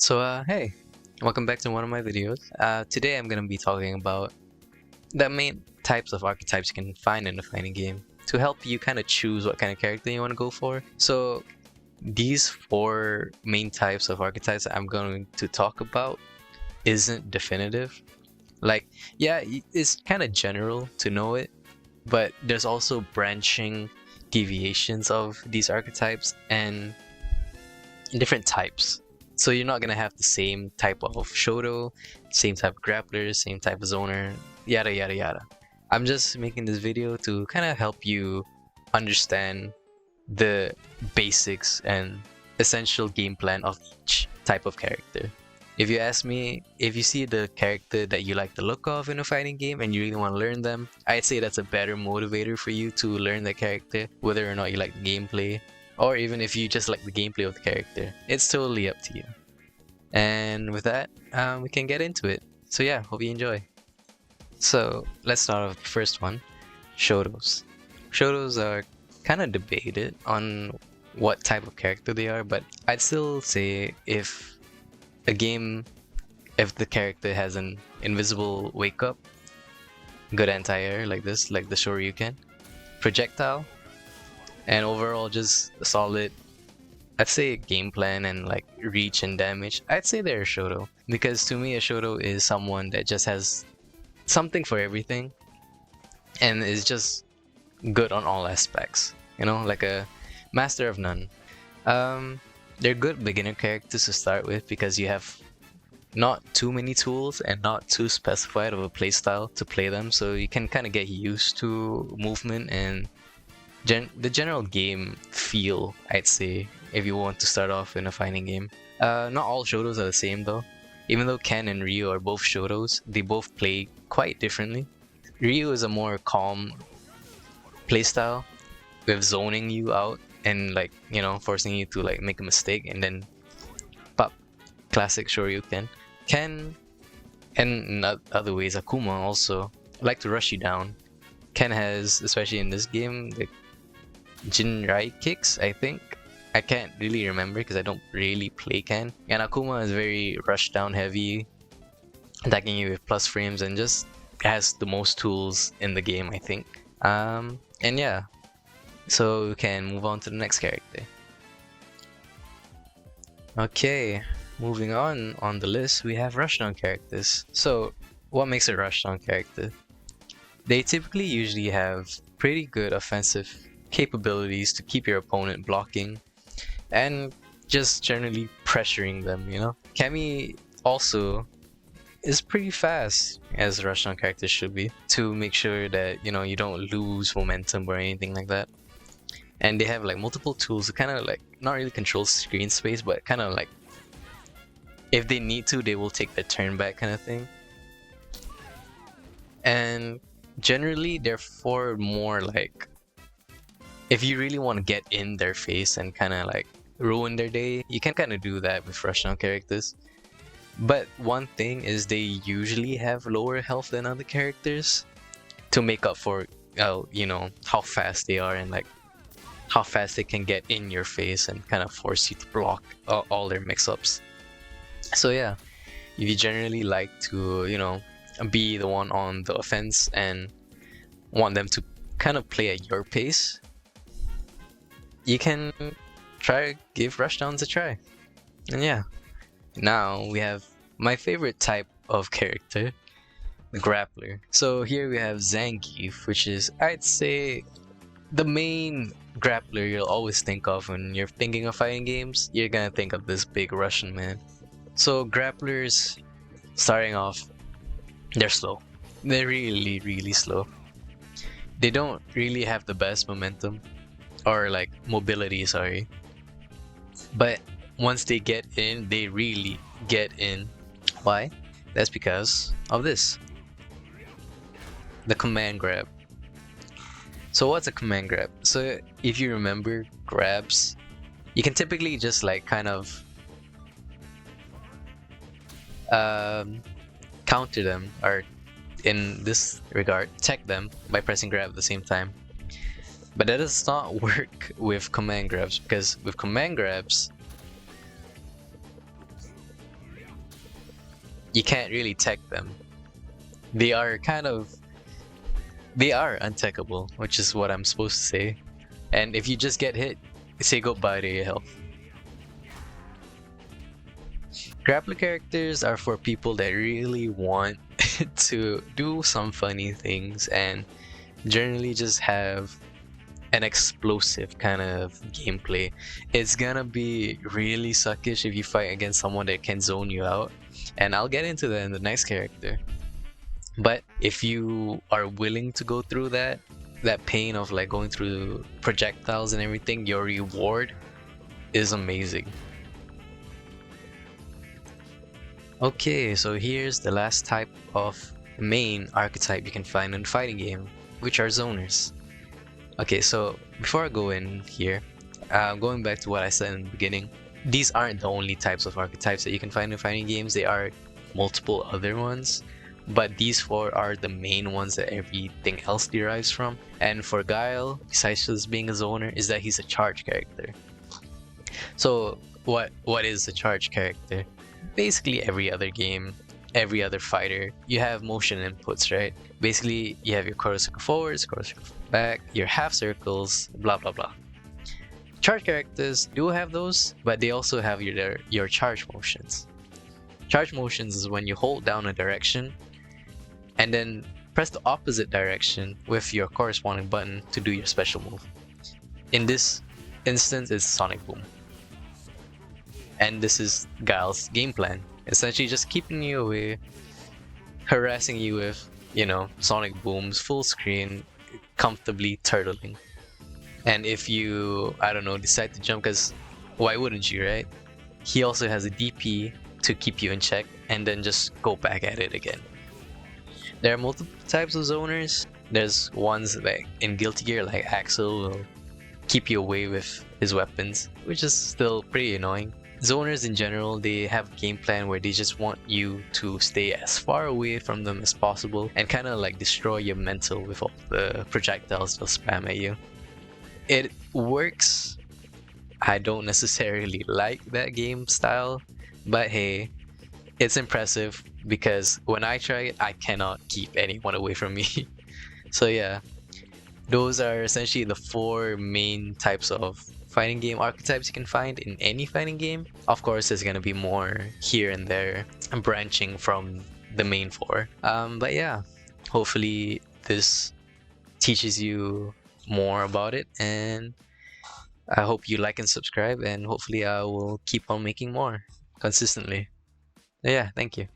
Hey, welcome back to one of my videos. Today I'm gonna be talking about the main types of archetypes you can find in a fighting game to help you kind of choose what kind of character you want to go for. So these four main types of archetypes I'm going to talk about isn't definitive. Like, yeah, it's kind of general to know it, but there's also branching deviations of these archetypes and different types. So you're not gonna have the same type of Shoto, same type of Grappler, same type of Zoner, yada yada yada. I'm just making this video to kind of help you understand the basics and essential game plan of each type of character. If you ask me, if you see the character that you like the look of in a fighting game and you really want to learn them, I'd say that's a better motivator for you to learn the character, whether or not you like the gameplay, or even if you just like the gameplay of the character. It's totally up to you. And with that, we can get into it. So yeah, hope you enjoy. So let's start off with the first one, Shotos. Shotos are kind of debated on what type of character they are, but I'd still say if the character has an invisible wake up, good anti-air like this, like the Shoryuken, projectile, and overall just a solid, I'd say, game plan and like reach and damage, I'd say they're a Shoto. Because to me a Shoto is someone that just has something for everything and is just good on all aspects, you know, like a master of none. They're good beginner characters to start with because you have not too many tools and not too specified of a playstyle to play them, so you can kind of get used to movement and the general game feel, I'd say, if you want to start off in a fighting game. Not all Shotos are the same though. Even though Ken and Ryu are both Shotos, they both play quite differently. Ryu is a more calm playstyle with zoning you out and, like, you know, forcing you to like make a mistake and then pop, classic Shoryuken. Ken, and in other ways Akuma also like to rush you down. Ken has, especially in this game, the Jinrai kicks, I think. I can't really remember because I don't really play Ken. And Akuma is very Rushdown heavy, attacking you with plus frames and just has the most tools in the game, I think. And yeah, so we can move on to the next character. Okay, moving on the list, we have Rushdown characters. So what makes a Rushdown character? They typically usually have pretty good offensive capabilities to keep your opponent blocking and just generally pressuring them, you know? Cammy also is pretty fast, as Rushdown characters should be, to make sure that, you know, you don't lose momentum or anything like that. And they have like multiple tools to kind of like not really control screen space, but kind of like if they need to, they will take the turn back kind of thing. And generally they're for more like, if you really want to get in their face and kind of like ruin their day, you can kind of do that with Rushdown characters. But one thing is they usually have lower health than other characters to make up for, you know, how fast they are and like how fast they can get in your face and kind of force you to block all their mix-ups. So yeah, if you generally like to, you know, be the one on the offense and want them to kind of play at your pace, you can give Rushdowns a try. And yeah, now we have my favorite type of character, the Grappler. So here we have Zangief, which is, I'd say, the main Grappler you'll always think of when you're thinking of fighting games. You're gonna think of this big Russian man. So Grapplers, starting off, they're slow. They're really, really slow. They don't really have the best momentum or like mobility, sorry. But once they get in, they really get in. Why? That's because of this. The command grab. So what's a command grab? So if you remember grabs, you can typically just like kind of counter them, or in this regard, tech them by pressing grab at the same time. But that does not work with command grabs, because with command grabs, you can't really tech them. They are they are untechable, which is what I'm supposed to say. And if you just get hit, say goodbye to your health. Grappler characters are for people that really want to do some funny things and generally just have an explosive kind of gameplay. It's gonna be really suckish if you fight against someone that can zone you out, and I'll get into that in the next character. But if you are willing to go through that pain of like going through projectiles and everything, your reward is amazing. Okay, so here's the last type of main archetype you can find in a fighting game, which are zoners. Okay, so before I go in here, going back to what I said in the beginning, these aren't the only types of archetypes that you can find in fighting games. There are multiple other ones, but these four are the main ones that everything else derives from. And for Guile, besides just being a zoner, is that he's a charge character. So what is a charge character? Basically every other game, every other fighter, you have motion inputs, right? Basically, you have your quarter circle forwards, quarter circle back, your half circles, blah blah blah. Charge characters do have those, but they also have your charge motions. Charge motions is when you hold down a direction and then press the opposite direction with your corresponding button to do your special move. In this instance, it's Sonic Boom. And this is Guile's game plan. Essentially just keeping you away, harassing you with, Sonic Booms, full screen, comfortably turtling. And if you, I don't know, decide to jump, because why wouldn't you, right? He also has a DP to keep you in check and then just go back at it again. There are multiple types of zoners. There's ones like in Guilty Gear, like Axel will keep you away with his weapons, which is still pretty annoying. Zoners in general, they have a game plan where they just want you to stay as far away from them as possible and kind of like destroy your mental with all the projectiles they'll spam at you. It works. I don't necessarily like that game style, but hey, it's impressive because when I try it, I cannot keep anyone away from me. So yeah, those are essentially the four main types of fighting game archetypes you can find in any fighting game. Of course, there's gonna be more here and there, branching from the main four. But yeah, hopefully this teaches you more about it, and I hope you like and subscribe, and hopefully I will keep on making more consistently. Yeah, thank you.